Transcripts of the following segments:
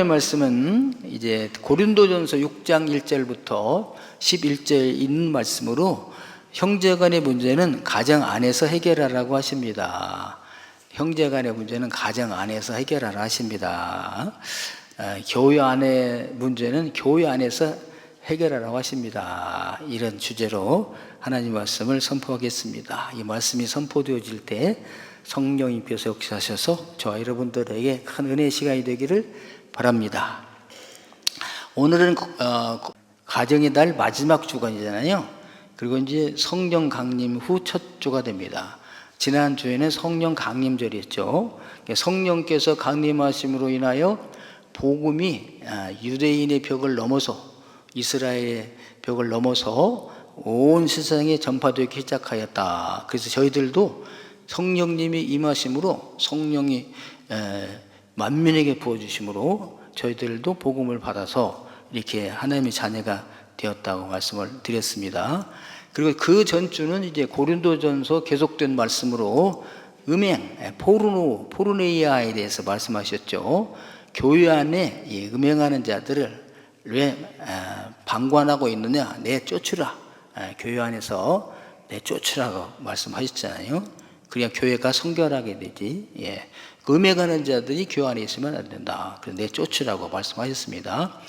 말씀은 이제 고린도전서 6장 1절부터 11절 있는 말씀으로 형제간의 문제는 가정 안에서 해결하라고 하십니다. 형제간의 문제는 가정 안에서 해결하라 하십니다. 교회 안의 문제는 교회 안에서 해결하라고 하십니다. 이런 주제로 하나님 말씀을 선포하겠습니다. 이 말씀이 선포되어질 때 성령님께서 역사하셔서 저와 여러분들에게 큰 은혜의 시간이 되기를 바랍니다. 오늘은 가정의 달 마지막 주간이잖아요. 그리고 이제 성령 강림 후 첫 주가 됩니다. 지난 주에는 성령 강림절이었죠. 성령께서 강림하심으로 인하여 복음이 유대인의 벽을 넘어서 이스라엘의 벽을 넘어서 온 세상에 전파되기 시작하였다. 그래서 저희들도 성령님이 임하심으로 성령이 만민에게 부어주심으로 저희들도 복음을 받아서 이렇게 하나님의 자녀가 되었다고 말씀을 드렸습니다. 그리고 그 전주는 이제 고린도전서 계속된 말씀으로 음행, 포르네이아에 대해서 말씀하셨죠. 교회 안에 음행하는 자들을 왜 방관하고 있느냐? 내쫓으라. 교회 안에서 내쫓으라고 말씀하셨잖아요. 그래야 교회가 성결하게 되지. 음행하는 자들이 교회 안에 있으면 안 된다. 그래서 내쫓으라고 말씀하셨습니다.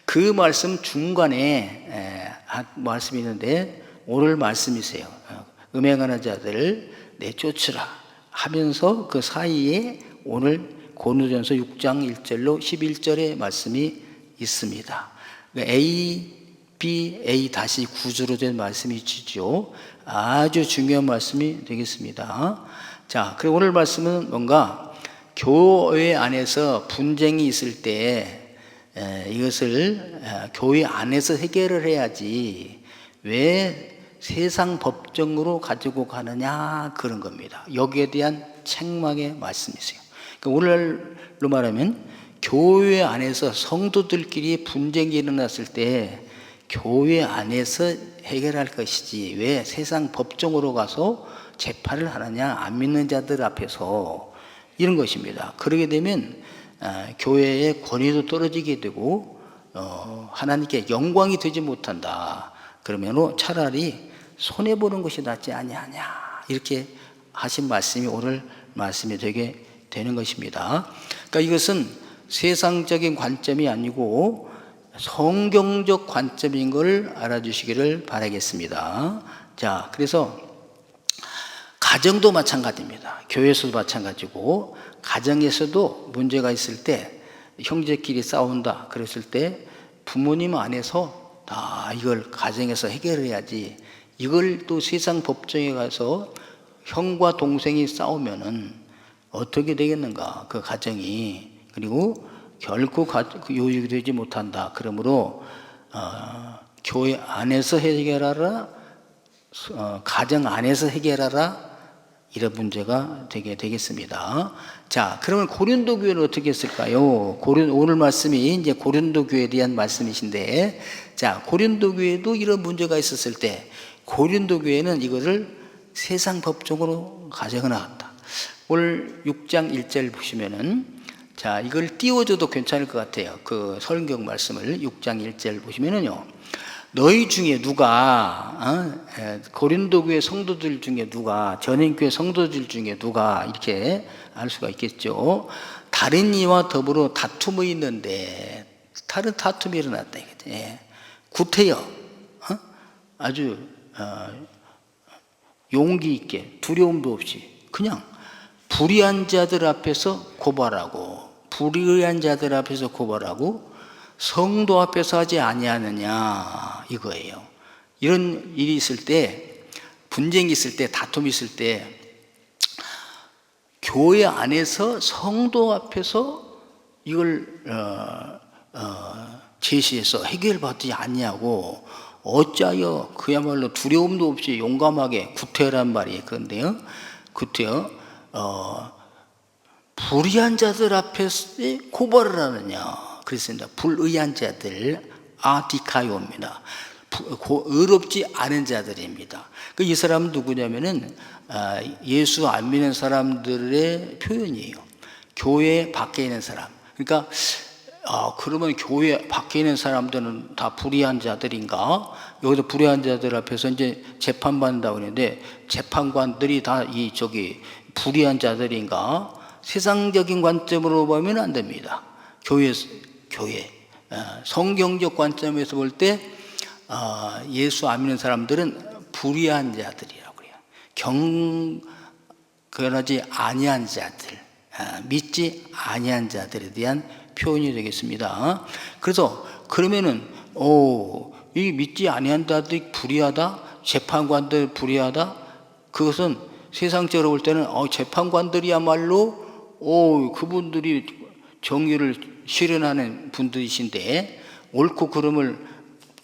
그 말씀 중간에 한 말씀이 있는데 오늘 말씀이세요. 음행하는 자들을 내쫓으라 하면서 그 사이에 오늘 고린도전서 6장 1절로 11절의 말씀이 있습니다. A, B, A 다시 구조로 된 말씀이 있죠. 아주 중요한 말씀이 되겠습니다. 자, 그리고 오늘 말씀은 뭔가 교회 안에서 분쟁이 있을 때 이것을 교회 안에서 해결을 해야지 왜 세상 법정으로 가지고 가느냐 그런 겁니다. 여기에 대한 책망의 말씀이세요. 그러니까 오늘로 말하면 교회 안에서 성도들끼리 분쟁이 일어났을 때 교회 안에서 해결할 것이지 왜 세상 법정으로 가서 재판을 하느냐 안 믿는 자들 앞에서 이런 것입니다. 그러게 되면 교회의 권위도 떨어지게 되고 하나님께 영광이 되지 못한다. 그러면 차라리 손해보는 것이 낫지 아니하냐 이렇게 하신 말씀이 오늘 말씀이 되게 되는 것입니다. 그러니까 이것은 세상적인 관점이 아니고 성경적 관점인 걸 알아주시기를 바라겠습니다. 자, 그래서 가정도 마찬가지입니다. 교회에서도 마찬가지고 가정에서도 문제가 있을 때 형제끼리 싸운다 그랬을 때 부모님 안에서 이걸 가정에서 해결해야지 이걸 또 세상 법정에 가서 형과 동생이 싸우면은 어떻게 되겠는가 그 가정이. 그리고 결코 요직이 되지 못한다. 그러므로 교회 안에서 해결하라, 가정 안에서 해결하라 이런 문제가 되게 되겠습니다. 자, 그러면 고린도 교회는 어떻게 했을까요? 오늘 말씀이 이제 고린도 교회에 대한 말씀이신데, 자, 고린도 교회도 이런 문제가 있었을 때 고린도 교회는 이것을 세상 법정으로 가져가 나갔다. 오늘 6장 1절 보시면은 자, 이걸 띄워줘도 괜찮을 것 같아요. 그 성경 말씀을 6장 1절 보시면은요. 너희 중에 누가 고린도 교회 성도들 중에 누가 전인교회 성도들 중에 누가 이렇게 알 수가 있겠죠. 다른 이와 더불어 다툼이 있는데 다른 다툼이 일어났다 이거죠. 구태여 아주 용기 있게 두려움도 없이 그냥 불의한 자들 앞에서 고발하고 불의한 자들 앞에서 고발하고 성도 앞에서 하지 아니하느냐 이거예요. 이런 일이 있을 때 분쟁이 있을 때 다툼이 있을 때 교회 안에서 성도 앞에서 이걸 제시해서 해결받지 아니하고 어찌하여 그야말로 두려움도 없이 용감하게 구태여란 말이 그런데요. 구태여 불의한 자들 앞에서 고발을 하느냐 그랬습니다. 불의한 자들 아디카요입니다. 의롭지 않은 자들입니다. 이 사람은 누구냐면은 예수 안 믿는 사람들의 표현이에요. 교회 밖에 있는 사람. 그러니까 그러면 교회 밖에 있는 사람들은 다 불의한 자들인가? 여기서 불의한 자들 앞에서 이제 재판받는다고 그러는데, 재판관들이 다 불의한 자들인가? 세상적인 관점으로 보면 안 됩니다. 교회, 성경적 관점에서 볼 때, 예수 안 믿는 사람들은 불의한 자들이라고 그래요. 그러지 아니한 자들, 믿지 아니한 자들에 대한 표현이 되겠습니다. 그래서 그러면은 이 믿지 아니한 자들이 불의하다, 재판관들 불의하다. 그것은 세상적으로 볼 때는 재판관들이야말로 그분들이 정의를 실현하는 분들이신데, 옳고 그름을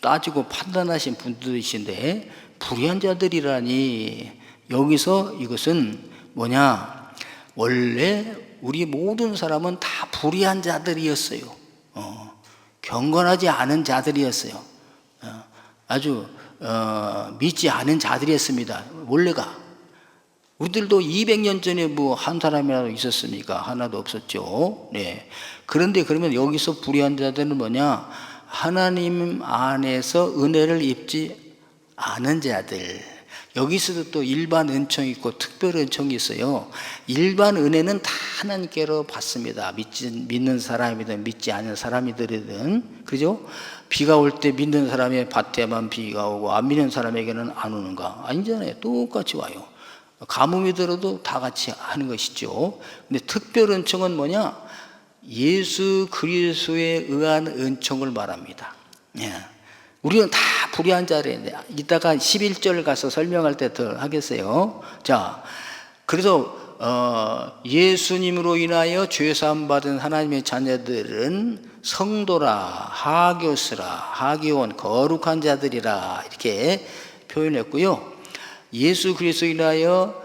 따지고 판단하신 분들이신데 불의한 자들이라니. 여기서 이것은 뭐냐, 원래 우리 모든 사람은 다 불의한 자들이었어요. 경건하지 않은 자들이었어요. 아주 믿지 않은 자들이었습니다. 원래가. 우리들도 200년 전에 한 사람이라도 있었습니까? 하나도 없었죠. 네. 그런데 그러면 여기서 불의한 자들은 뭐냐, 하나님 안에서 은혜를 입지 않은 자들. 여기서도 또 일반 은총이 있고 특별 은총이 있어요. 일반 은혜는 다 하나님께로 받습니다. 믿는 사람이든 믿지 않는 사람이든. 그죠? 비가 올 때 믿는 사람의 밭에만 비가 오고 안 믿는 사람에게는 안 오는가? 아니잖아요. 똑같이 와요. 가뭄이 들어도 다 같이 하는 것이죠. 근데 특별 은총은 뭐냐? 예수 그리스도에 의한 은총을 말합니다. 예. 우리는 다 불의한 자리인데, 이따가 11절 가서 설명할 때 더 하겠어요. 자, 그래서 예수님으로 인하여 죄사함 받은 하나님의 자녀들은 성도라, 하교스라, 하교원, 거룩한 자들이라, 이렇게 표현했고요. 예수 그리스도로 인하여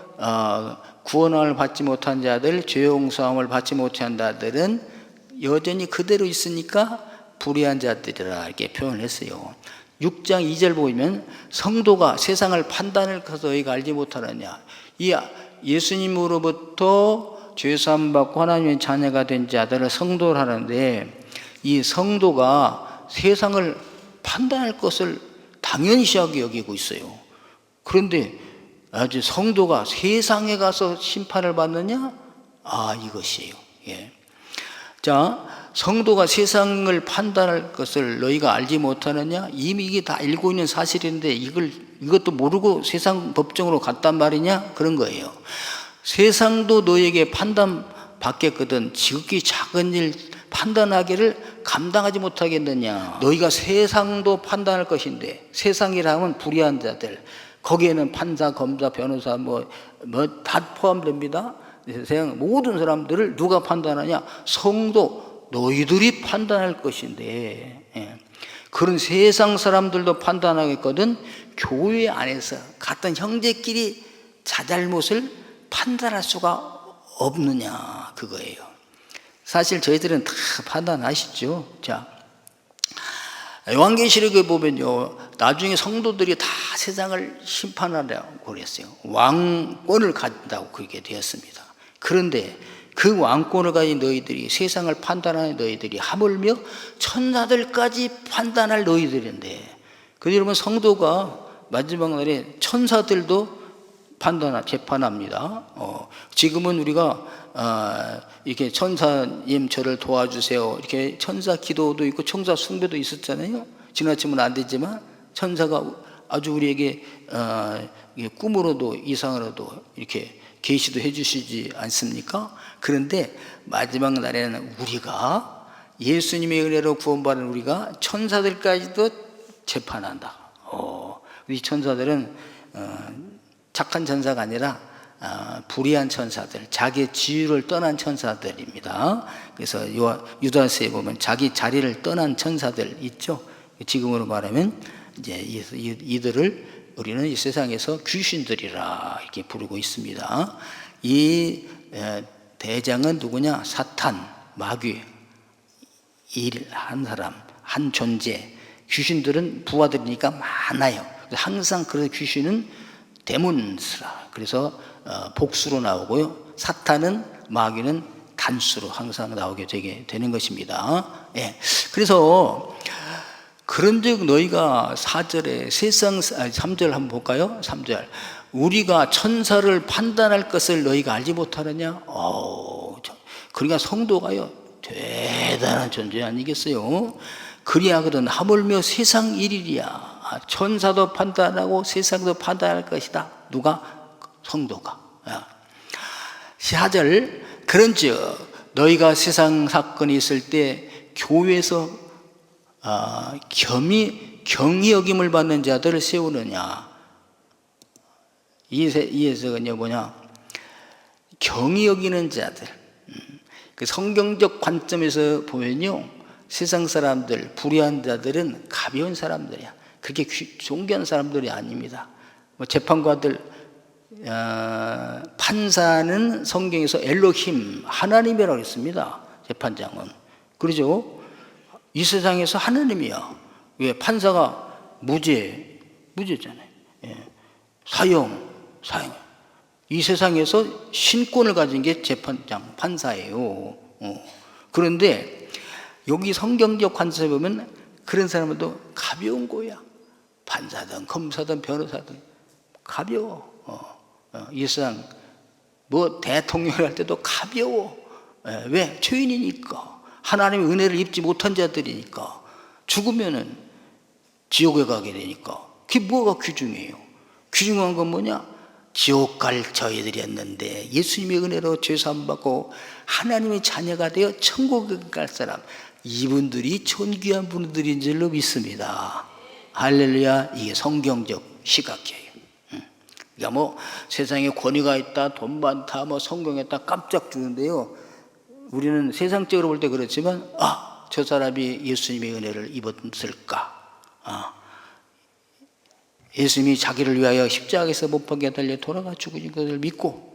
구원을 받지 못한 자들, 죄 용서함을 받지 못한 자들은 여전히 그대로 있으니까 불의한 자들이라, 이렇게 표현했어요. 6장 2절 보면 성도가 세상을 판단할 것을 너희가 알지 못하느냐. 이 예수님으로부터 죄사함 받고 하나님의 자녀가 된 자들을 성도를 하는데, 이 성도가 세상을 판단할 것을 당연시하게 여기고 있어요. 그런데 아주 성도가 세상에 가서 심판을 받느냐? 이것이에요. 예. 자, 성도가 세상을 판단할 것을 너희가 알지 못하느냐? 이미 이게 다 알고 있는 사실인데 이것도 모르고 세상 법정으로 갔단 말이냐? 그런 거예요. 세상도 너희에게 판단받겠거든 지극히 작은 일 판단하기를 감당하지 못하겠느냐? 너희가 세상도 판단할 것인데, 세상이라면 불의한 자들, 거기에는 판사, 검사, 변호사 다 포함됩니다. 세상 모든 사람들을 누가 판단하냐? 성도, 너희들이 판단할 것인데, 그런 세상 사람들도 판단하겠거든 교회 안에서 같은 형제끼리 자잘못을 판단할 수가 없느냐, 그거예요. 사실 저희들은 다 판단하시죠. 자, 요한계시록에 보면요, 나중에 성도들이 다 세상을 심판하려고 그랬어요. 왕권을 가진다고 그렇게 되었습니다. 그런데 그 왕권을 가진 너희들이, 세상을 판단하는 너희들이 하물며 천사들까지 판단할 너희들인데, 여러분 성도가 마지막 날에 천사들도 재판합니다. 지금은 우리가 이렇게 천사님 저를 도와주세요, 이렇게 천사 기도도 있고 천사 숭배도 있었잖아요. 지나치면 안 되지만 천사가 아주 우리에게 꿈으로도 이상으로도 이렇게 계시도 해주시지 않습니까? 그런데 마지막 날에는 우리가, 예수님의 은혜로 구원받은 우리가 천사들까지도 재판한다. 우리 천사들은 착한 천사가 아니라 불의한 천사들, 자기의 지위를 떠난 천사들입니다. 그래서 유다서에 보면 자기 자리를 떠난 천사들 있죠. 지금으로 말하면 이제 이들을 우리는 이 세상에서 귀신들이라 이렇게 부르고 있습니다. 이 대장은 누구냐? 사탄, 마귀, 한 사람, 한 존재. 귀신들은 부하들이니까 많아요. 항상 그 귀신은 데몬스라, 그래서 복수로 나오고요. 사탄은, 마귀는 단수로 항상 나오게 되게 되는 것입니다. 예. 그래서 그런즉 너희가 4절에 3절 한번 볼까요? 3절. 우리가 천사를 판단할 것을 너희가 알지 못하느냐? 그러니까 성도가요, 대단한 존재 아니겠어요? 그리하거든 하물며 세상 일이랴. 천사도 판단하고 세상도 판단할 것이다. 누가? 성도가. 4절. 그런즉 너희가 세상 사건이 있을 때 교회에서 경히 여김을 받는 자들을 세우느냐. 이 해석은요 뭐냐, 경히 여기는 자들. 그 성경적 관점에서 보면요, 세상 사람들, 불의한 자들은 가벼운 사람들이야. 그렇게 존귀한 사람들이 아닙니다. 뭐 재판관들, 판사는 성경에서 엘로힘, 하나님이라고 했습니다. 재판장은. 그러죠? 이 세상에서 하나님이야. 왜? 판사가 무죄잖아요. 예. 사형. 이 세상에서 신권을 가진 게 재판장, 판사예요. 그런데 여기 성경적 관점에 보면 그런 사람들도 가벼운 거야. 판사든 검사든 변호사든 가벼워. 이 세상 뭐 대통령을 할 때도 가벼워. 왜? 죄인이니까. 하나님의 은혜를 입지 못한 자들이니까. 죽으면은 지옥에 가게 되니까. 그게 뭐가 귀중해요? 귀중한 건 뭐냐? 지옥 갈 저희들이었는데 예수님의 은혜로 죄사함 받고 하나님의 자녀가 되어 천국에 갈 사람, 이분들이 존귀한 분들인 줄로 믿습니다. 할렐루야. 이게 성경적 시각이에요. 그러니까 뭐 세상에 권위가 있다, 돈 많다, 뭐 성공했다 깜짝 주는데요, 우리는 세상적으로 볼 때 그렇지만 저 사람이 예수님의 은혜를 입었을까? 예수님이 자기를 위하여 십자가에서 못 박혀 달려 돌아가 죽으신 것을 믿고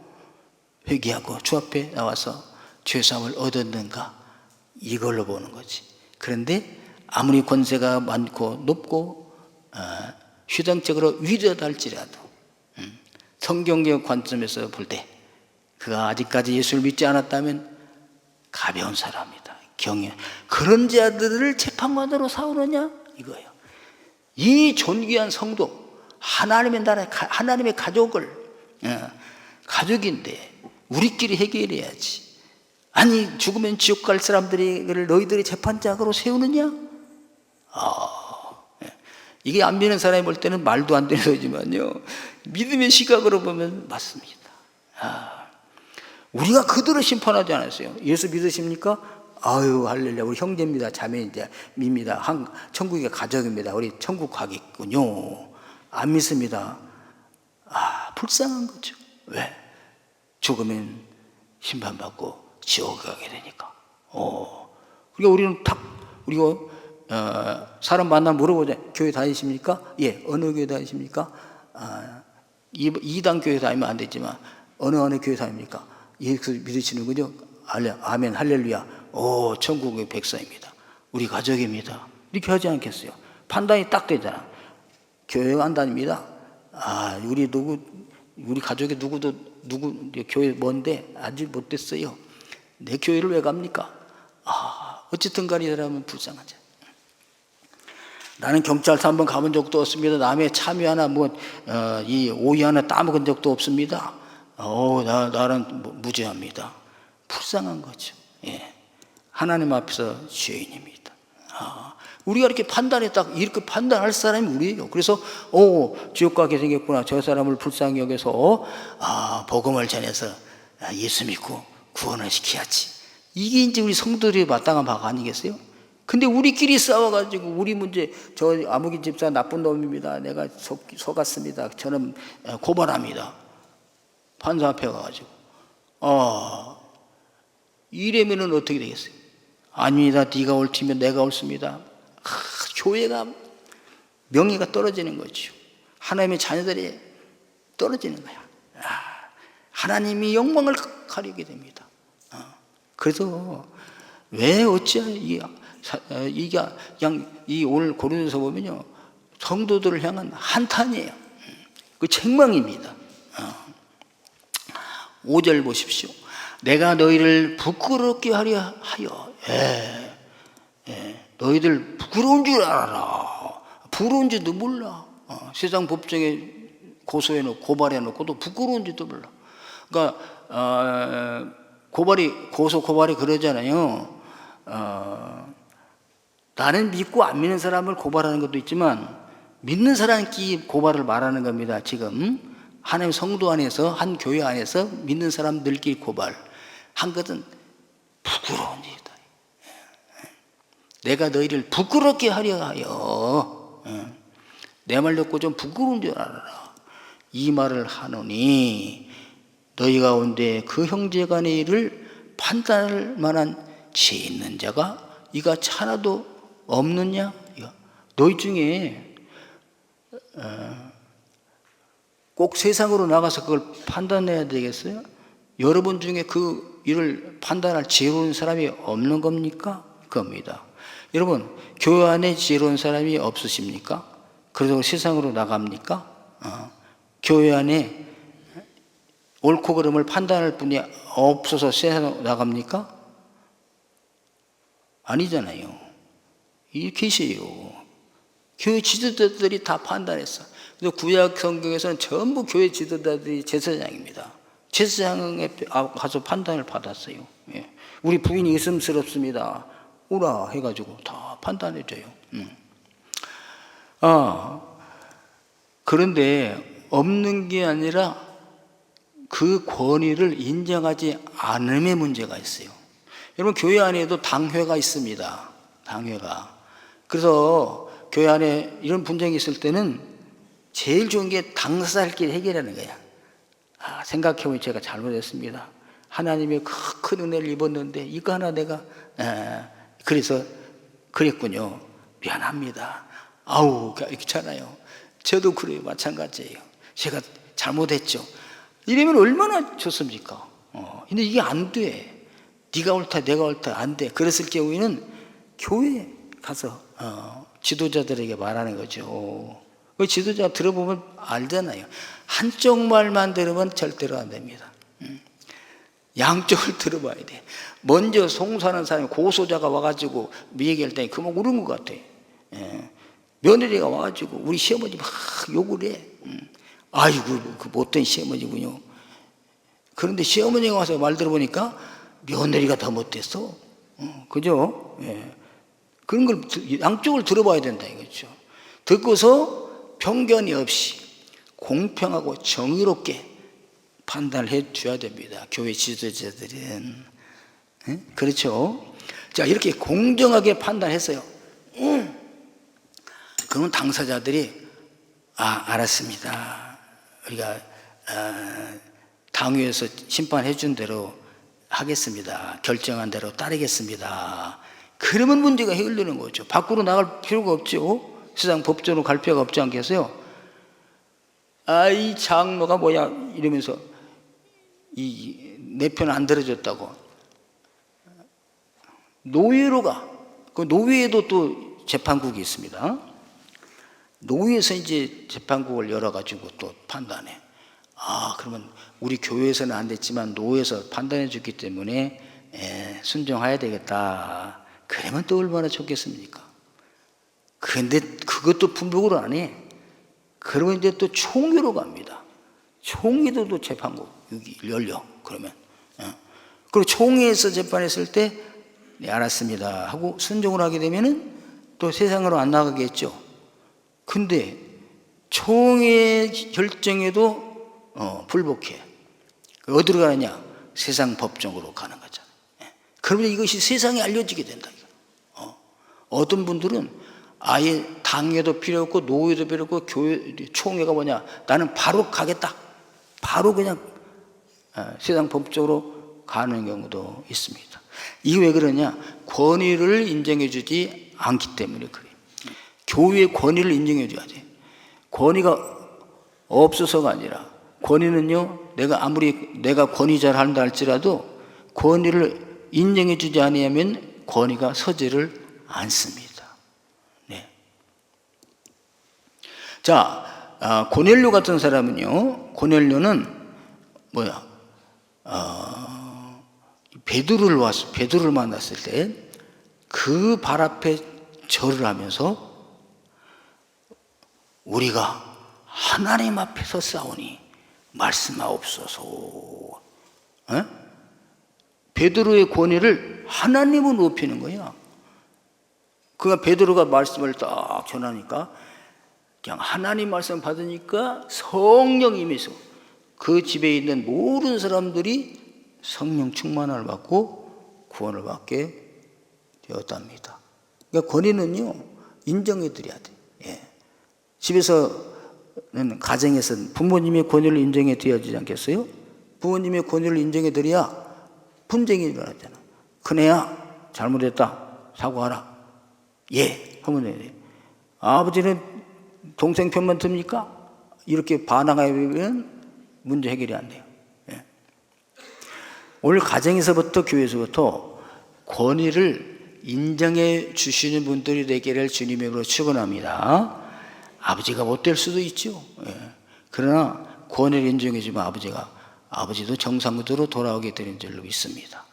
회개하고 주 앞에 나와서 죄사함을 얻었는가? 이걸로 보는 거지. 그런데 아무리 권세가 많고 높고 휘당적으로 위대하다 할지라도 성경적 관점에서 볼 때 그가 아직까지 예수를 믿지 않았다면 가벼운 사람이다. 그런 자들을 재판관으로 사오느냐? 이거예요. 이 존귀한 성도, 하나님의 나라, 하나님의 가족인데 우리끼리 해결해야지. 아니 죽으면 지옥 갈 사람들을 너희들이 재판장으로 세우느냐? 이게 안 믿는 사람이 볼 때는 말도 안 되는 소리지만요, 믿음의 시각으로 보면 맞습니다. 우리가 그들을 심판하지 않았어요. 예수 믿으십니까? 아유 할렐루야, 우리 형제입니다, 자매입니다, 천국의 가족입니다, 우리 천국 가겠군요. 안 믿습니다. 불쌍한 거죠. 왜? 죽으면 심판받고 지옥에 가게 되니까. 그러니까 우리는 우리가 사람 만나면 물어보자. 교회 다니십니까? 예. 어느 교회 다니십니까? 이단 교회 다니면 안 되지만 어느 교회 다닙니까? 예수 믿으시는군요. 아멘 할렐루야. 천국의 백성입니다. 우리 가족입니다. 이렇게 하지 않겠어요? 판단이 딱 되잖아. 교회 안 다닙니다. 우리 가족에 누구 교회 뭔데 아직 못 됐어요. 내 교회를 왜 갑니까? 어쨌든 간에 이 사람은 불쌍하죠. 나는 경찰서 한번 가본 적도 없습니다. 남의 참여 하나 이 오이 하나 따먹은 적도 없습니다. 나는 무죄합니다. 불쌍한 거죠. 예. 하나님 앞에서 죄인입니다. 우리가 이렇게 이렇게 판단할 사람이 우리예요. 그래서 지옥 가게 생겼구나, 저 사람을 불쌍히 여겨서 복음을 전해서 예수 믿고 구원을 시켜야지. 이게 이제 우리 성도들이 마땅한 바가 아니겠어요? 근데 우리끼리 싸워가지고 우리 문제, 저 아무개 집사 나쁜 놈입니다, 내가 속았습니다, 저는 고발합니다. 판사 앞에 가가지고 이래면은 어떻게 되겠어요? 아닙니다, 네가 옳다면 내가 옳습니다. 교회가 명예가 떨어지는 거죠. 하나님의 자녀들이 떨어지는 거야. 하나님이 영광을 가리게 됩니다. 그래서 왜 어찌 이 오늘 고린도서 보면요, 성도들을 향한 한탄이에요. 그 책망입니다. 5절 보십시오. 내가 너희를 부끄럽게 하려 하여. 너희들 부끄러운 줄 알아라. 부러운지도 몰라. 세상 법정에 고소해놓고 고발해놓고도 부끄러운지도 몰라. 그러니까 고발이 그러잖아요. 나는 믿고 안 믿는 사람을 고발하는 것도 있지만 믿는 사람끼리 고발을 말하는 겁니다. 지금 하나님 성도 안에서, 한 교회 안에서 믿는 사람들끼리 고발 한 것은 부끄러운 일이다. 내가 너희를 부끄럽게 하려 하여. 내 말 듣고 좀 부끄러운 줄 알아라. 이 말을 하노니 너희 가운데 그 형제 간의 일을 판단할 만한 지혜 있는 자가 이같이 하나도 없느냐? 너희 중에 꼭 세상으로 나가서 그걸 판단해야 되겠어요? 여러분 중에 그 일을 판단할 지혜로운 사람이 없는 겁니까? 겁니다. 여러분, 교회 안에 지혜로운 사람이 없으십니까? 그래서 세상으로 나갑니까? 교회 안에 옳고 그름을 판단할 분이 없어서 세상으로 나갑니까? 아니잖아요. 이 계세요. 교회 지도자들이 다 판단했어. 그래서 구약 성경에서는 전부 교회 지도자들이 제사장입니다. 제사장에 가서 판단을 받았어요. 우리 부인이 의심스럽습니다. 오라 해가지고 다 판단해줘요. 그런데 없는 게 아니라 그 권위를 인정하지 않음의 문제가 있어요. 여러분, 교회 안에도 당회가 있습니다. 당회가. 그래서 교회 안에 이런 분쟁이 있을 때는 제일 좋은 게 당사자끼리 해결하는 거야. 생각해보니 제가 잘못했습니다. 하나님의 큰 은혜를 입었는데 이거 하나 내가 그래서 그랬군요. 미안합니다. 아우, 그렇잖아요. 저도 그래요. 마찬가지예요. 제가 잘못했죠. 이러면 얼마나 좋습니까? 근데 이게 안 돼. 네가 옳다, 내가 옳다, 안 돼. 그랬을 경우에는 교회에 가서 지도자들에게 말하는 거죠. 그 지도자 들어보면 알잖아요. 한쪽 말만 들으면 절대로 안 됩니다. 양쪽을 들어봐야 돼. 먼저 송사하는 사람이 고소자가 와가지고 얘기할 때 그만 울은 것 같아. 며느리가 와가지고 우리 시어머니 막 욕을 해. 아이고, 그 못된 시어머니군요. 그런데 시어머니가 와서 말 들어보니까 며느리가 더 못됐어. 그죠? 그런 걸 양쪽을 들어봐야 된다 이거죠. 듣고서 편견이 없이 공평하고 정의롭게 판단을 해줘야 됩니다. 교회 지도자들은. 그렇죠? 자, 이렇게 공정하게 판단했어요. 그러면 당사자들이 알았습니다. 우리가 당위에서 심판해 준 대로 하겠습니다. 결정한 대로 따르겠습니다. 그러면 문제가 해결되는 거죠. 밖으로 나갈 필요가 없죠. 세상 법정으로 갈 필요가 없지 않겠어요? 이 장로가 뭐야 이러면서 내 편 안 들어줬다고 노예로 가. 그 노예에도 또 재판국이 있습니다. 노예에서 이제 재판국을 열어가지고 또 판단해. 그러면 우리 교회에서는 안 됐지만 노예에서 판단해 줬기 때문에 순종해야 되겠다. 그러면 또 얼마나 좋겠습니까? 근데 그것도 분복으로 안 해. 그러면 이제 또 총회로 갑니다. 총회도 또 재판국 열려. 그러면 그리고 총회에서 재판했을 때 네, 알았습니다 하고 순종을 하게 되면은 또 세상으로 안 나가겠죠. 근데 총회 결정에도 불복해. 어디로 가느냐? 세상 법정으로 가는 거잖아요. 그러면 이것이 세상에 알려지게 된다. 어떤 분들은 아예 당회도 필요 없고 노예도 필요 없고 교회 총회가 뭐냐? 나는 바로 가겠다. 바로 그냥 세상 법적으로 가는 경우도 있습니다. 이게 왜 그러냐? 권위를 인정해 주지 않기 때문에 그래요. 교회의 권위를 인정해 줘야 돼. 권위가 없어서가 아니라 권위는요, 내가 권위자를 한다 할지라도 권위를 인정해 주지 않으면 권위가 서지를 않습니다. 네. 자, 고넬료 같은 사람은요, 고넬료는 뭐야? 베드로를 만났을 때 그 발 앞에 절을 하면서 우리가 하나님 앞에서 싸우니 말씀하옵소서. 베드로의 권위를 하나님은 높이는 거야. 그가 베드로가 말씀을 딱 전하니까 그냥 하나님 말씀 받으니까 성령이 임해서 그 집에 있는 모든 사람들이 성령 충만을 받고 구원을 받게 되었답니다. 그러니까 권위는요, 인정해 드려야 돼. 예. 집에서는, 가정에서는 부모님의 권위를 인정해 드려야지 않겠어요? 부모님의 권위를 인정해 드려야 분쟁이 일어나잖아. 큰애야, 잘못했다. 사과하라. 예, 하면 돼. 아버지는 동생 편만 듭니까? 이렇게 반항하면 문제 해결이 안 돼요. 예. 오늘 가정에서부터, 교회에서부터 권위를 인정해 주시는 분들이 되기를 주님의 이름으로 축원합니다. 아버지가 못될 수도 있죠. 예. 그러나 권위를 인정해 주면 아버지도 정상으로 돌아오게 되는 줄로 믿습니다.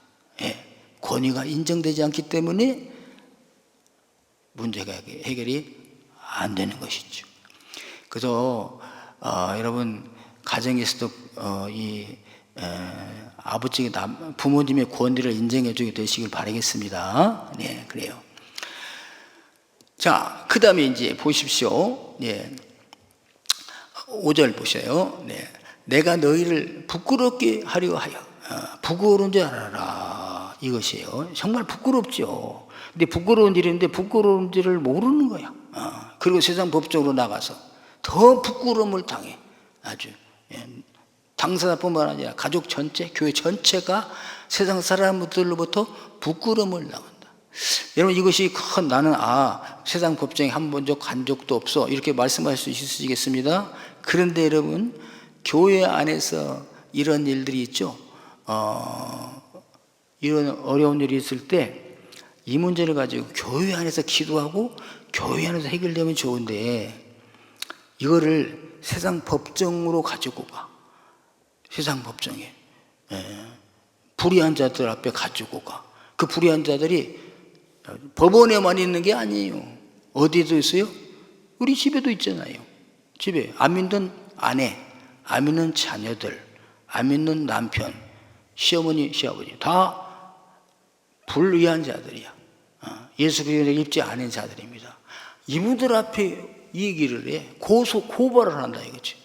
예. 권위가 인정되지 않기 때문에 문제가 해결이 안 되는 것이죠. 그래서 여러분 가정에서도 부모님의 권위를 인정해 주게 되시길 바라겠습니다. 네, 그래요. 자, 그 다음에 이제 보십시오. 네. 5절 보세요. 네. 내가 너희를 부끄럽게 하려 하여 부끄러운 줄 알아라. 이것이에요. 정말 부끄럽죠. 근데 부끄러운 일인데 부끄러운 일을 모르는 거야. 그리고 세상 법적으로 나가서 더 부끄러움을 당해. 아주. 당사자뿐만 아니라 가족 전체, 교회 전체가 세상 사람들로부터 부끄러움을 나온다. 여러분, 이것이 나는 세상 법정에 한 번 간 적도 없어, 이렇게 말씀할 수 있으시겠습니다. 그런데 여러분, 교회 안에서 이런 일들이 있죠. 이런 어려운 일이 있을 때 이 문제를 가지고 교회 안에서 기도하고 교회 안에서 해결되면 좋은데, 이거를 세상 법정으로 가지고 가. 세상 법정에 불의한 자들 앞에 가지고 가. 그 불의한 자들이 법원에만 있는 게 아니에요. 어디에도 있어요? 우리 집에도 있잖아요. 집에 안 믿는 아내, 안 믿는 자녀들, 안 믿는 남편, 시어머니, 시아버지 다 불의한 자들이야. 예수 그리스도를 입지 않은 자들입니다. 이분들 앞에 이 얘기를 해. 고발을 한다 이거지.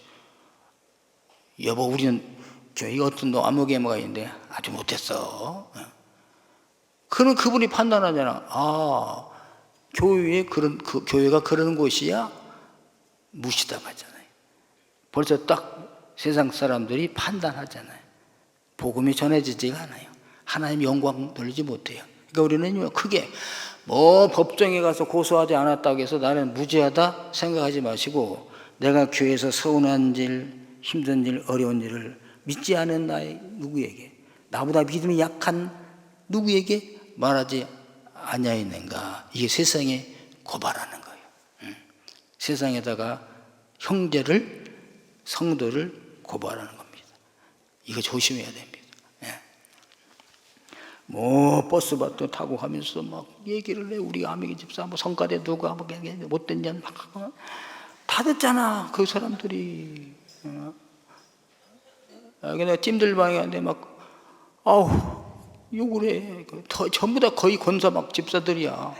여보, 우리는 교회 어떤 아무개모가 있는데 아주 못했어. 그럼 그분이 판단하잖아. 교회가 그런 곳이야? 무시당하잖아요. 벌써 딱 세상 사람들이 판단하잖아요. 복음이 전해지지가 않아요. 하나님 영광 돌리지 못해요. 그러니까 우리는 크게 법정에 가서 고소하지 않았다고 해서 나는 무죄하다 생각하지 마시고, 내가 교회에서 서운한 일, 힘든 일, 어려운 일을 믿지 않은 누구에게, 나보다 믿음이 약한 누구에게 말하지 아니하였는가. 이게 세상에 고발하는 거예요. 세상에다가 형제를, 성도를 고발하는 겁니다. 이거 조심해야 됩니다. 버스바도 타고 가면서 막 얘기를 해. 우리 아메기 집사 성가대 누가 못된 년 막 다 듣잖아, 그 사람들이. 그냥 찜들방에 갔는데 막 욕을 해. 전부 다 거의 권사 막 집사들이야.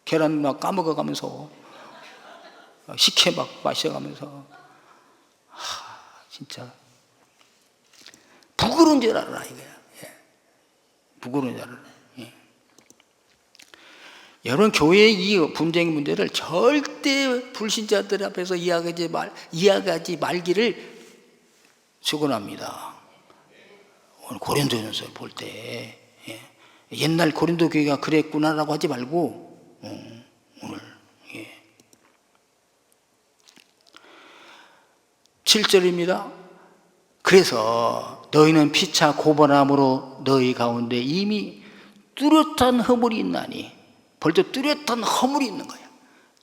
계란 막 까먹어가면서 식혜 막 마셔가면서. 진짜 부끄러운 줄 알아 이거야. 부끄러운 줄 알아. 여러분, 교회의 이 분쟁 문제를 절대 불신자들 앞에서 이야기하지 말기를 축원합니다. 오늘 고린도전서를 볼 때 옛날 고린도 교회가 그랬구나라고 하지 말고 오늘 7절입니다. 그래서 너희는 피차 고발함으로 너희 가운데 이미 뚜렷한 허물이 있나니, 벌써 뚜렷한 허물이 있는 거야.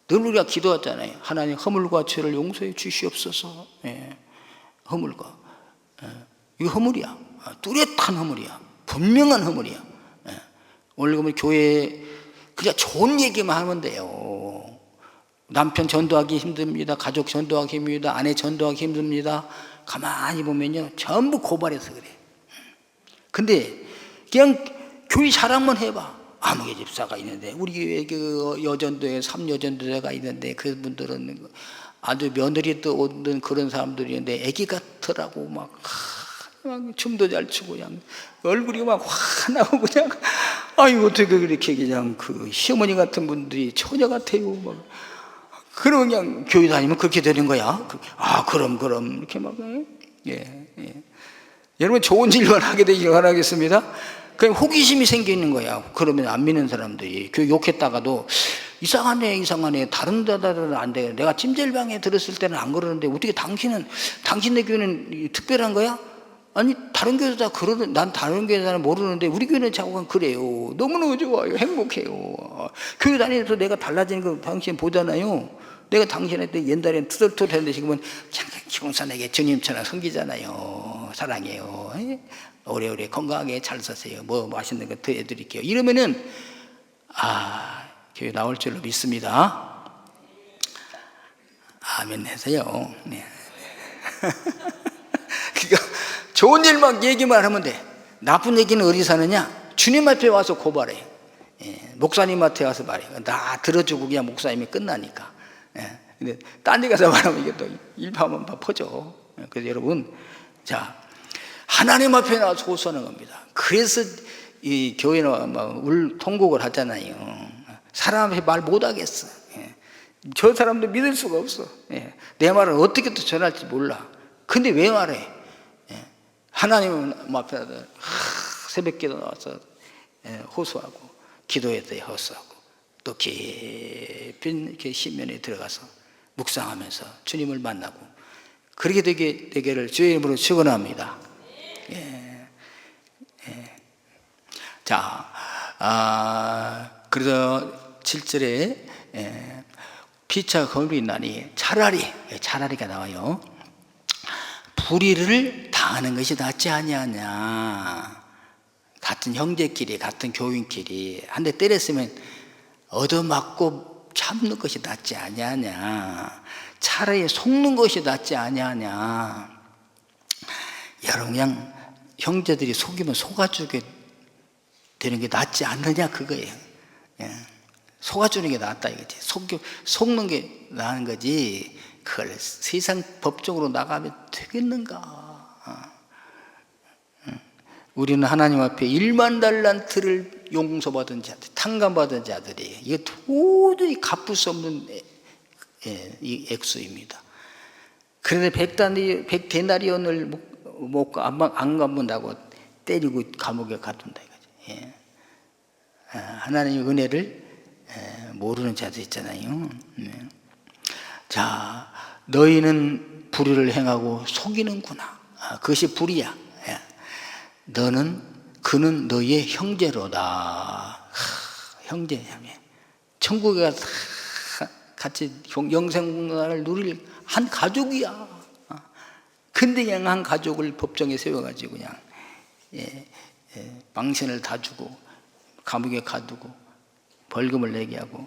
늘 우리가 기도하잖아요. 하나님, 허물과 죄를 용서해 주시옵소서. 허물과 이거 허물이야. 뚜렷한 허물이야. 분명한 허물이야. 예. 오늘 보면 교회 그냥 좋은 얘기만 하면 돼요. 남편 전도하기 힘듭니다. 가족 전도하기 힘듭니다. 아내 전도하기 힘듭니다. 가만히 보면요, 전부 고발해서 그래. 근데 그냥 교회 자랑만 해봐. 아무개 집사가 있는데, 우리 교회 그 여전도에 3여전도회가 있는데, 그분들은 아주 며느리 또 오는 그런 사람들이 있는데 애기 같더라고. 막 춤도 잘 추고 그냥 얼굴이 막 환하고 그냥 아이고 어떻게 그렇게 그냥 그 시어머니 같은 분들이 처녀 같아요. 막 그러면 그냥 교회 다니면 그렇게 되는 거야. 아 그럼 이렇게 막 예. 여러분 좋은 일만 하게 되길 바라겠습니다. 그냥 호기심이 생기는 거야. 그러면 안 믿는 사람들이 교회 욕했다가도 이상하네 다른 데다는 안 돼. 내가 찜질방에 들었을 때는 안 그러는데 어떻게 당신네 교회는 특별한 거야? 아니 다른 교회도 다 그러는, 난 다른 교회는 모르는데 우리 교회는 자꾸 그래요. 너무너무 좋아요. 행복해요. 교회 다니면서 내가 달라지는 거 당신 보잖아요. 내가 당신한테 옛날엔 투덜투덜 했는데 지금은 잠깐 기본산에게 주님처럼 섬기잖아요. 사랑해요. 오래오래 건강하게 잘 사세요. 뭐 맛있는 거 더 해드릴게요. 이러면은 교회 나올 줄로 믿습니다. 아멘 하세요. 네. 그러니까 좋은 일만 얘기만 하면 돼. 나쁜 얘기는 어디서 하느냐? 주님 앞에 와서 고발해. 목사님한테 와서 말해. 나 들어주고 그냥 목사님이 끝나니까. 근데 딴 데 가서 말하면 이게 또 일파만파 퍼져. 그래서 여러분, 자, 하나님 앞에 나와서 호소하는 겁니다. 그래서 이 교회는 막 통곡을 하잖아요. 사람 앞에 말 못하겠어. 저 사람도 믿을 수가 없어. 내 말을 어떻게 또 전할지 몰라. 근데 왜 말해? 하나님 앞에 새벽기도 나와서 호소하고 기도해서 호소하고 또 깊은 신면에 들어가서 묵상하면서 주님을 만나고 그렇게 되기를 주의 이름으로 축원합니다. 자, 그래서 7절에 피차 거울이 나니 차라리가 나와요. 불의를 당하는 것이 낫지 아니하냐. 같은 형제끼리 같은 교인끼리 한 대 때렸으면 얻어맞고 참는 것이 낫지 아니하냐. 차라리 속는 것이 낫지 아니하냐. 여러분 그냥 형제들이 속이면 속아주게 되는 게 낫지 않느냐 그거예요. 속아주는 게 낫다 이거지. 속는 게 나은 거지. 그걸 세상 법적으로 나가면 되겠는가? 우리는 하나님 앞에 1만 달란트를 용서받은 자들, 탕감받은 자들이 이게 도저히 갚을 수 없는 이 액수입니다. 그런데 100데나리온을 안 갚는다고 때리고 감옥에 가둔다 이거죠. 하나님의 은혜를 모르는 자들 있잖아요. 자, 너희는 불의를 행하고 속이는구나. 그것이 불의야. 그는 너희의 형제로다. 형제냐면 천국에 가서 같이 영생을 누릴 한 가족이야. 근데 그냥 한 가족을 법정에 세워가지고 그냥 망신을 다 주고 감옥에 가두고 벌금을 내게 하고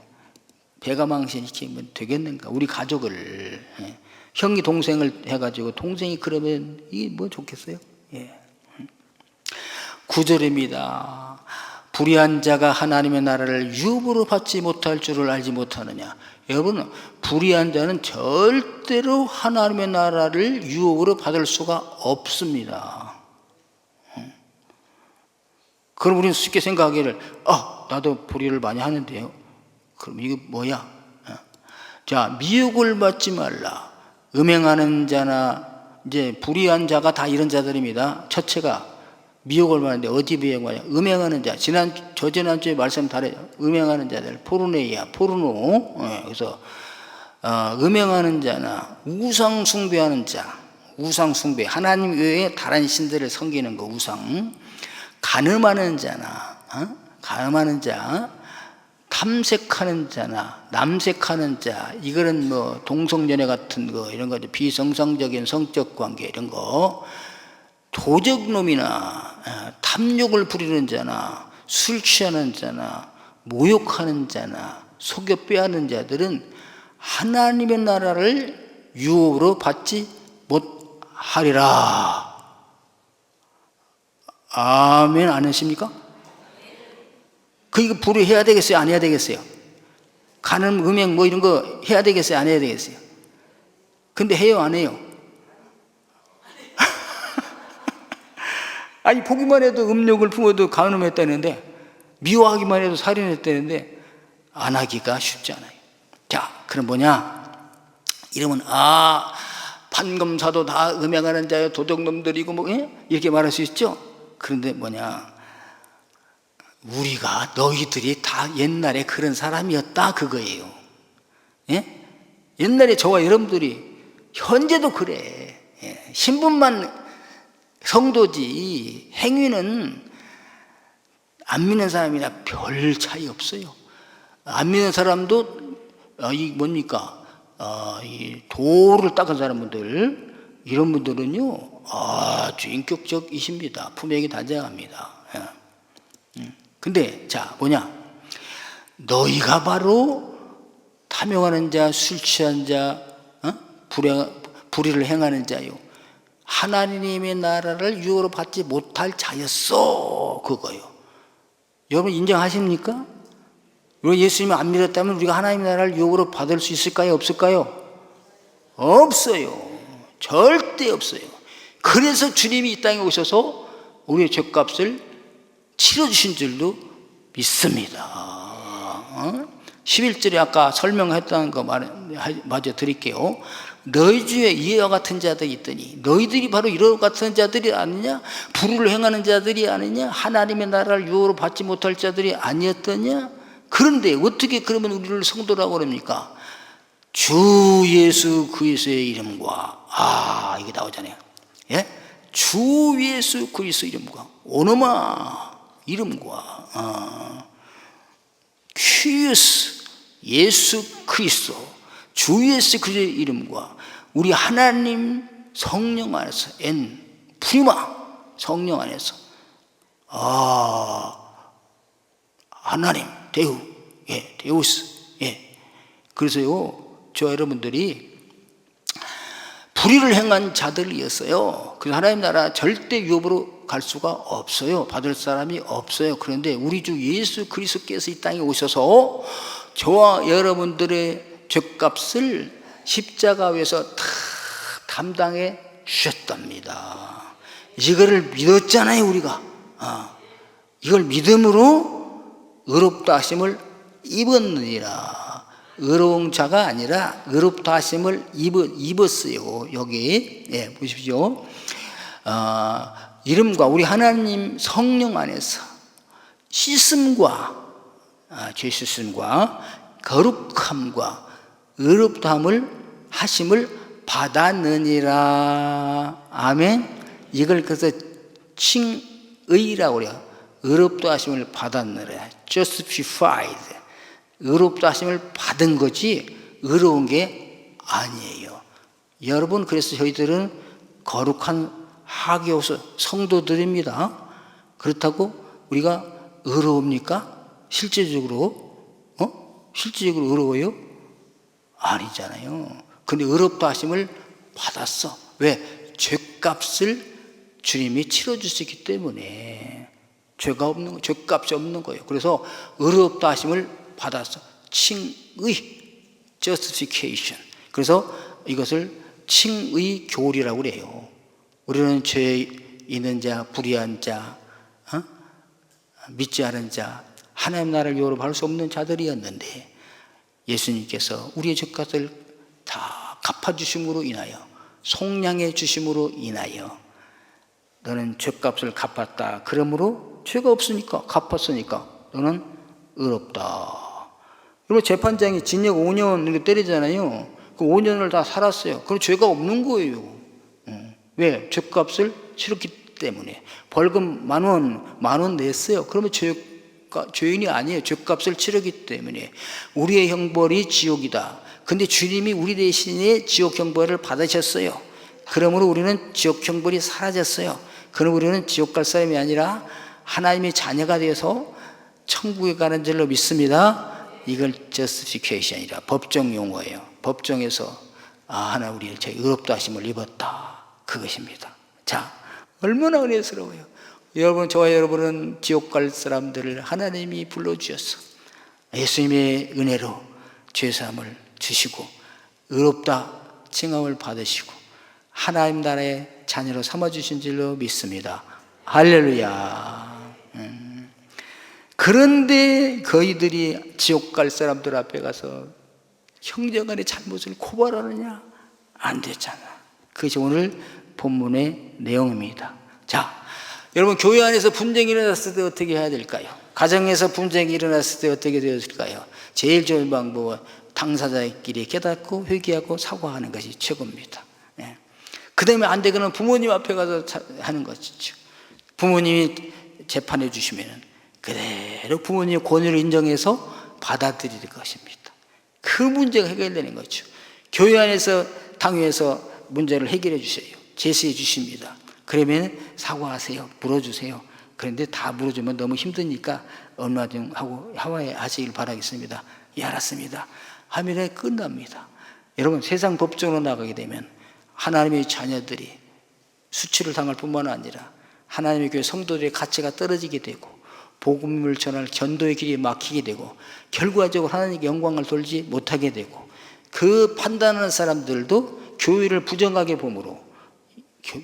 배가망신 시키면 되겠는가? 우리 가족을 형이 동생을 해가지고 동생이 그러면 이게 뭐 좋겠어요? 9절입니다. 불의한 자가 하나님의 나라를 유업으로 받지 못할 줄을 알지 못하느냐. 여러분, 불의한 자는 절대로 하나님의 나라를 유업으로 받을 수가 없습니다. 그럼 우리는 쉽게 생각하기를 나도 불의를 많이 하는데요. 그럼 이게 뭐야? 자, 미혹을 받지 말라. 음행하는 자나 이제 불의한 자가 다 이런 자들입니다. 첫째가 미혹을 받는데 어디 미혹하냐? 음행하는 자. 저지난주에 말씀 다르죠. 음행하는 자들, 포르노. 그래서 음행하는 자나 우상 숭배하는 자, 우상 숭배, 하나님 외에 다른 신들을 섬기는 거 우상. 간음하는 자나 간음하는 자, 탐색하는 자나 남색하는 자, 이거는 뭐 동성연애 같은 거 이런 거 비성상적인 성적 관계 이런 거. 도적놈이나 탐욕을 부리는 자나 술 취하는 자나 모욕하는 자나 속여 빼앗는 자들은 하나님의 나라를 유업으로 받지 못하리라. 아멘. 안 하십니까? 이거 불의해야 되겠어요? 안 해야 되겠어요? 간음, 음행 뭐 이런 거 해야 되겠어요? 안 해야 되겠어요? 근데 해요? 안 해요? 아니, 보기만 해도 음욕을 품어도 간음했다는데, 미워하기만 해도 살인했다는데 안 하기가 쉽지 않아요. 자, 그럼 뭐냐? 이러면 판검사도 다 음행하는 자요, 도둑놈들이고 뭐 이렇게 말할 수 있죠. 그런데 뭐냐? 우리가 너희들이 다 옛날에 그런 사람이었다 그거예요. 예? 옛날에 저와 여러분들이 현재도 그래. 예. 신분만 성도지 행위는 안 믿는 사람이나 별 차이 없어요. 안 믿는 사람도 이 뭡니까? 이 도를 닦은 사람들, 이런 분들은요 아주 인격적이십니다. 품행이 단정합니다. 근데 자 뭐냐? 너희가 바로 탐욕하는 자, 술 취한 자, 불의를 행하는 자요, 하나님의 나라를 유업으로 받지 못할 자였어. 그거요. 여러분 인정하십니까? 예수님을 안 믿었다면 우리가 하나님의 나라를 유업으로 받을 수 있을까요? 없을까요? 없어요. 절대 없어요. 그래서 주님이 이 땅에 오셔서 우리의 죄값을 치러주신 줄도 믿습니다. 11절에 아까 설명했던 거 마저 드릴게요. 너희 중에 이와 같은 자들이 있더니 너희들이 바로 이와 같은 자들이 아니냐? 불의를 행하는 자들이 아니냐? 하나님의 나라를 유업으로 받지 못할 자들이 아니었더냐? 그런데 어떻게 그러면 우리를 성도라고 그럽니까? 주 예수 그리스도의 이름과 이게 나오잖아요. 예? 주 예수 그리스도 이름과 오노마 이름과 퀴스 예수 그리스도 주 예수 그리스도의 이름과 우리 하나님 성령 안에서 프리마 성령 안에서 하나님 대우 데우스 그래서요 저 여러분들이 불의를 행한 자들이었어요. 그래서 하나님 나라 절대 유업으로 갈 수가 없어요. 받을 사람이 없어요. 그런데 우리 주 예수 그리스도께서 이 땅에 오셔서 저와 여러분들의 죄값을 십자가 위에서 다 담당해 주셨답니다. 이거를 믿었잖아요 우리가. 이걸 믿음으로 의롭다 하심을 입었느니라. 의로운 자가 아니라 의롭다 하심을 입었어요. 여기 보십시오. 이름과 우리 하나님 성령 안에서 씻음과 죄 씻음과 거룩함과 의롭다함을 하심을 받았느니라. 아멘. 이걸 그래서 칭의라고 그래요. 의롭다 하심을 받았느라. justified. 의롭다 하심을 받은 거지 의로운 게 아니에요. 여러분, 그래서 저희들은 거룩한 하교서 성도들입니다. 그렇다고 우리가 의로웁니까? 실제적으로 실제적으로 의로워요? 아니잖아요. 근데 의롭다 하심을 받았어. 왜? 죄값을 주님이 치러주시기 때문에. 죄값이 없는 거예요. 그래서 의롭다 하심을 받았어. 칭의, justification. 그래서 이것을 칭의 교리라고 그래요. 우리는 죄 있는 자, 불의한 자, 믿지 않은 자, 하나님 나라를 유업으로 받을 수 없는 자들이었는데 예수님께서 우리의 죄값을 다 갚아주심으로 인하여, 속량해 주심으로 인하여 너는 죄값을 갚았다. 그러므로 죄가 없으니까, 갚았으니까 너는 의롭다. 그리고 재판장이 징역 5년을 때리잖아요. 그 5년을 다 살았어요. 그럼 죄가 없는 거예요. 왜? 죄값을 치렀기 때문에. 벌금 10,000원 냈어요. 그러면 죄인이 아니에요. 죄값을 치르기 때문에. 우리의 형벌이 지옥이다. 근데 주님이 우리 대신에 지옥 형벌을 받으셨어요. 그러므로 우리는 지옥 형벌이 사라졌어요. 그럼 우리는 지옥 갈 사람이 아니라 하나님의 자녀가 되어서 천국에 가는 줄로 믿습니다. 이걸 justification이라 법정 용어예요. 법정에서 하나 우리를 제 의롭다 하심을 입었다, 그것입니다. 자, 얼마나 은혜스러워요. 여러분, 저와 여러분은 지옥 갈 사람들을 하나님이 불러주셔서 예수님의 은혜로 죄사함을 주시고 의롭다 칭함을 받으시고 하나님 나라의 자녀로 삼아주신 줄로 믿습니다. 할렐루야. 그런데 거의들이 지옥 갈 사람들 앞에 가서 형제간의 잘못을 고발하느냐? 안 되잖아. 그것이 오늘 본문의 내용입니다. 자, 여러분, 교회 안에서 분쟁이 일어났을 때 어떻게 해야 될까요? 가정에서 분쟁이 일어났을 때 어떻게 되었을까요? 제일 좋은 방법은 당사자끼리 깨닫고 회개하고 사과하는 것이 최고입니다. 예. 그 다음에 안 되거나 부모님 앞에 가서 하는 것이죠. 부모님이 재판해 주시면 그대로 부모님의 권위를 인정해서 받아들일 것입니다. 그 문제가 해결되는 거죠. 교회 안에서 당회에서 문제를 해결해 주세요. 제시해 주십니다. 그러면 사과하세요. 물어주세요. 그런데 다 물어주면 너무 힘드니까 얼마 좀 하고 하시길 바라겠습니다. 예, 알았습니다. 하면 끝납니다. 여러분, 세상 법정으로 나가게 되면 하나님의 자녀들이 수치를 당할 뿐만 아니라 하나님의 교회 성도들의 가치가 떨어지게 되고 복음을 전할 전도의 길이 막히게 되고 결과적으로 하나님께 영광을 돌지 못하게 되고 그 판단하는 사람들도 교회를 부정하게 봄으로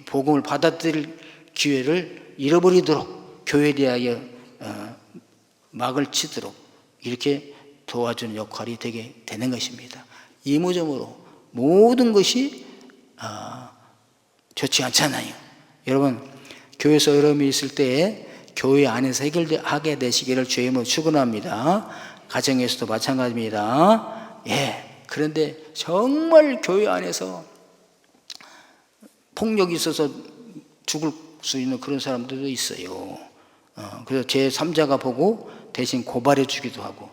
복음을 받아들일 기회를 잃어버리도록 교회에 대하여 막을 치도록 이렇게 도와주는 역할이 되게 되는 것입니다. 이모저모로 모든 것이 좋지 않잖아요. 여러분, 교회에서 어려움이 있을 때 교회 안에서 해결하게 되시기를 주의 이름으로 축원합니다. 가정에서도 마찬가지입니다. 예. 그런데 정말 교회 안에서 폭력이 있어서 죽을 수 있는 그런 사람들도 있어요. 그래서 제3자가 보고 대신 고발해 주기도 하고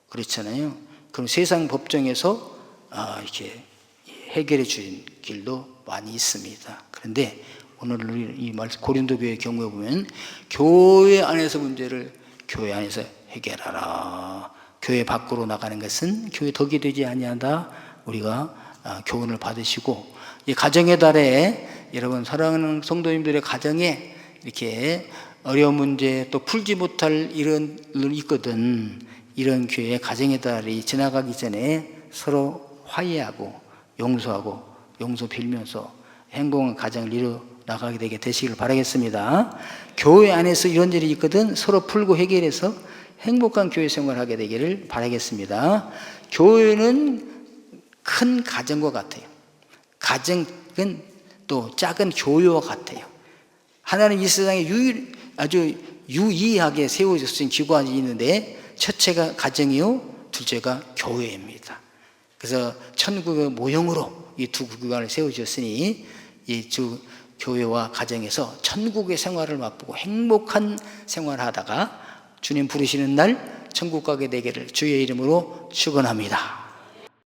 그렇잖아요. 그럼 세상 법정에서 이렇게 해결해 주는 길도 많이 있습니다. 그런데 오늘 이 고린도 교회의 경우에 보면 교회 안에서 문제를 교회 안에서 해결하라. 교회 밖으로 나가는 것은 교회 덕이 되지 아니한다. 우리가 교훈을 받으시고 이 가정의 달에 여러분 사랑하는 성도님들의 가정에 이렇게 어려운 문제 또 풀지 못할 이런 일 있거든. 이런 교회 가정의 달이 지나가기 전에 서로 화해하고 용서하고 용서 빌면서 행복한 가정을 이루 나가게 되게 되시길 바라겠습니다. 교회 안에서 이런 일이 있거든 서로 풀고 해결해서 행복한 교회 생활하게 되기를 바라겠습니다. 교회는 큰 가정과 같아요. 가정은 또 작은 교회와 같아요. 하나님 이 세상에 아주 유의하게 세워졌은 기관이 있는데 첫째가 가정이요, 둘째가 교회입니다. 그래서 천국의 모형으로 이 두 기관을 세워주셨으니 이 두 교회와 가정에서 천국의 생활을 맛보고 행복한 생활을 하다가 주님 부르시는 날 천국 가게 되기를 주의 이름으로 축원합니다.